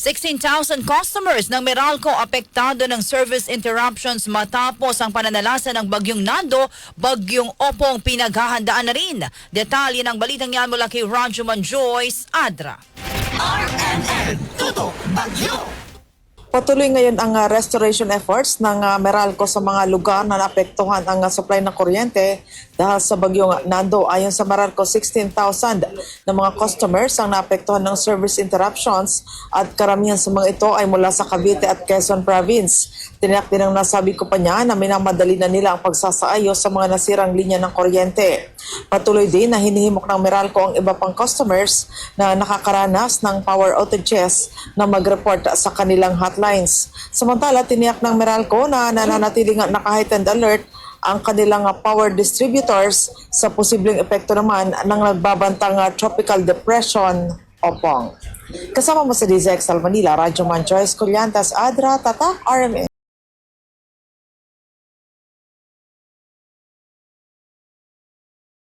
16,000 customers ng Meralco apektado ng service interruptions matapos ang pananalasa ng Bagyong Nando, Bagyong Opong pinaghahandaan na rin. Detalye ng balitang yan mula kay Rajuman Joyce Adra. RNN Tutok Bagyo. Patuloy ngayon ang restoration efforts ng Meralco sa mga lugar na naapektuhan ang supply ng kuryente dahil sa Bagyong Nando. Ayon sa Meralco, 16,000 na mga customers ang naapektuhan ng service interruptions at karamihan sa mga ito ay mula sa Cavite at Quezon Province. Tiniyak din ang nasabi ko pa niya na minamadali na nila ang pagsasaayos sa mga nasirang linya ng kuryente. Patuloy din na hinihimok ng Meralco ang iba pang customers na nakakaranas ng power outages na mag-report sa kanilang hotlines. Samantala, tiniyak ng Meralco na nananatiling naka-heightened alert ang kanilang power distributors sa posibleng epekto naman ng nagbabantang tropical depression Opong. Kasama mo sa DZXL Manila, Radyo Man Joyce Collantas, Adra, Tatak, RMN.